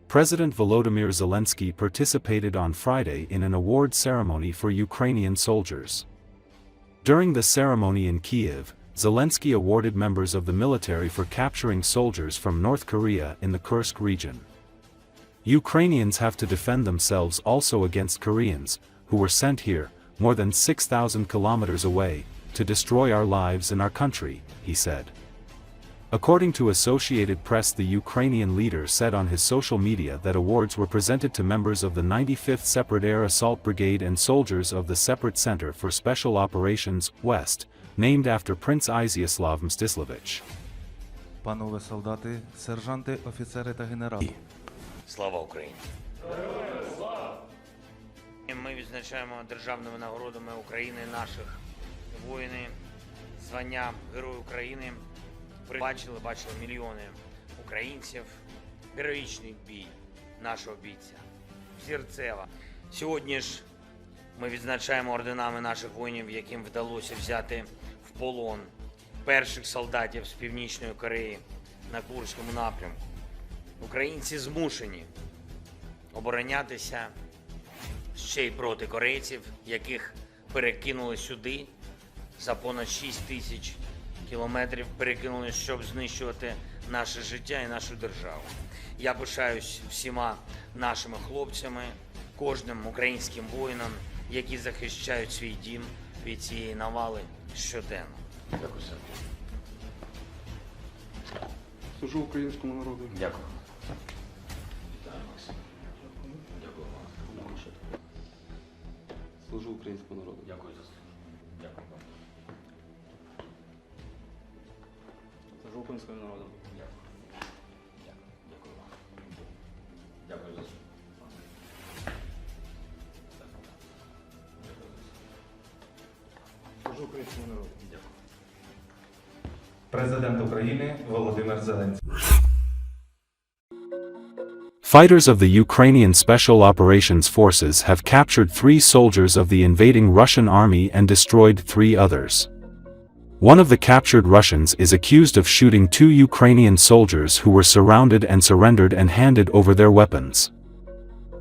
President Volodymyr Zelensky participated on Friday in an award ceremony for Ukrainian soldiers. During the ceremony in Kiev, Zelensky awarded members of the military for capturing soldiers from North Korea in the Kursk region. Ukrainians have to defend themselves also against Koreans, who were sent here, more than 6,000 kilometers away, to destroy our lives and our country, he said. According to Associated Press, the Ukrainian leader said on his social media that awards were presented to members of the 95th Separate Air Assault Brigade and soldiers of the Separate Center for Special Operations, West, named after Prince Izyaslav Mstislavich. Панове солдати, сержанти, офіцери та генерали. Слава Україні! Ми відзначаємо державними нагородами України наших воїнів, звання Герой України. Бачили мільйони українців, героїчний бій нашого бійця, Зірцева. Сьогодні ж ми відзначаємо орденами наших воїнів, яким вдалося взяти в полон перших солдатів з Північної Кореї на Курському напрямку. Українці змушені оборонятися ще й проти корейців, яких перекинули сюди за понад 6 тисяч кілометрів, перекинули, щоб знищувати наше життя і нашу державу. Я пишаюсь всіма нашими хлопцями, кожним українським воїнам, які захищають свій дім від цієї навали щоденно. Дякую. Служу українському народу. Дякую. Служу українському народу. Дякую за службу. Дякую вам. Служу українському народу. Дякую. Дякую вам. Дякую за службу. Служу українському народу. Дякую. Президент України Володимир Зеленський. Fighters of the Ukrainian Special Operations Forces have captured 3 soldiers of the invading Russian army and destroyed 3 others. One of the captured Russians is accused of shooting 2 Ukrainian soldiers who were surrounded and surrendered and handed over their weapons.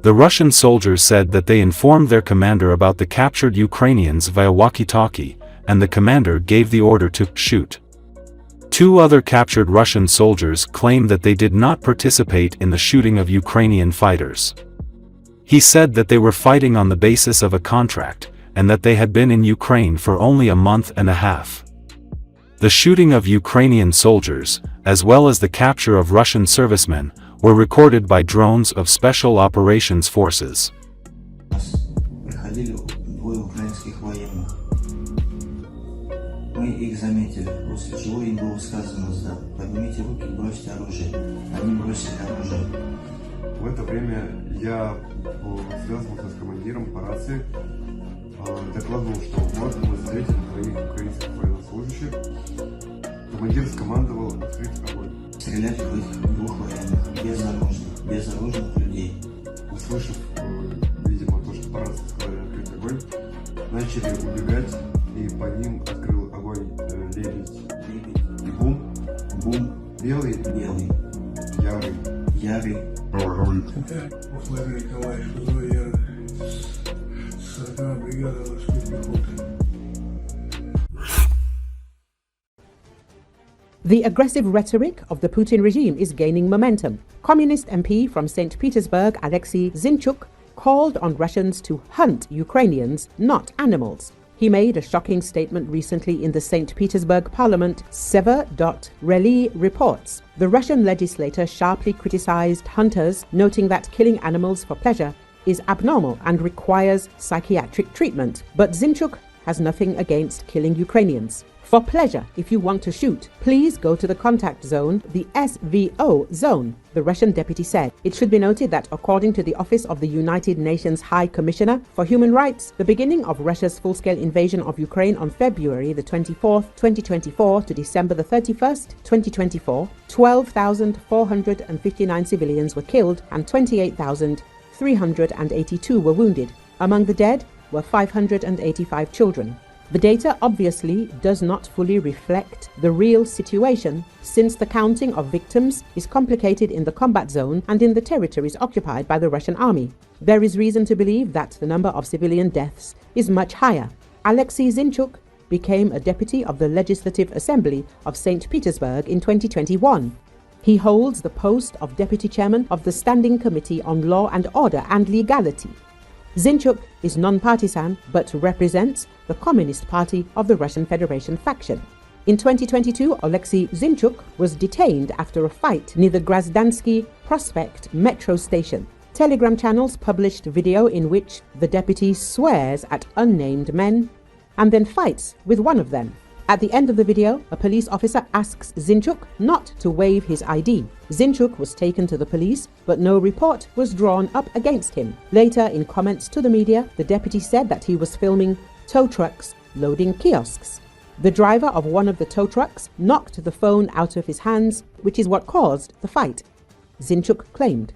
The Russian soldiers said that they informed their commander about the captured Ukrainians via walkie-talkie, and the commander gave the order to shoot. 2 other captured Russian soldiers claim that they did not participate in the shooting of Ukrainian fighters. He said that they were fighting on the basis of a contract, and that they had been in Ukraine for only a month and a half. The shooting of Ukrainian soldiers, as well as the capture of Russian servicemen, were recorded by drones of Special Operations Forces. Мы их заметили, после чего им было сказано: поднимите руки, бросьте оружие. Они бросили оружие. В это время я связывался с командиром по рации, докладывал, что вот мы встретили двоих украинских военнослужащих. Командир скомандовал открыть огонь. Стрелять в этих двух военных, безоружных людей. Услышав, видимо, то, что по рации сказали открыть огонь, начали убегать, и по ним открыл огонь лебедь и бум. Бум. Белый. Ярый. Условия Николаевич, я 40-я бригада морской пехоты. The aggressive rhetoric of the Putin regime is gaining momentum. Communist MP from St. Petersburg, Alexei Zinchuk, called on Russians to hunt Ukrainians, not animals. He made a shocking statement recently in the St. Petersburg parliament, Sever.Reli reports. The Russian legislator sharply criticized hunters, noting that killing animals for pleasure is abnormal and requires psychiatric treatment. But Zinchuk has nothing against killing Ukrainians. For pleasure, if you want to shoot, please go to the contact zone, the SVO zone, the Russian deputy said. It should be noted that according to the Office of the United Nations High Commissioner for Human Rights, the beginning of Russia's full-scale invasion of Ukraine on February the 24th, 2024 to December the 31st, 2024, 12,459 civilians were killed and 28,382 were wounded. Among the dead were 585 children. The data obviously does not fully reflect the real situation, since the counting of victims is complicated in the combat zone and in the territories occupied by the Russian army. There is reason to believe that the number of civilian deaths is much higher. Alexei Zinchuk became a deputy of the Legislative Assembly of St. Petersburg in 2021. He holds the post of deputy chairman of the Standing Committee on Law and Order and Legality. Zinchuk is non-partisan but represents the Communist Party of the Russian Federation faction. In 2022, Alexei Zinchuk was detained after a fight near the Grozdansky Prospect metro station. Telegram channels published video in which the deputy swears at unnamed men and then fights with one of them. At the end of the video, a police officer asks Zinchuk not to wave his ID. Zinchuk was taken to the police, but no report was drawn up against him. Later, in comments to the media, the deputy said that he was filming tow trucks loading kiosks. The driver of one of the tow trucks knocked the phone out of his hands, which is what caused the fight, Zinchuk claimed.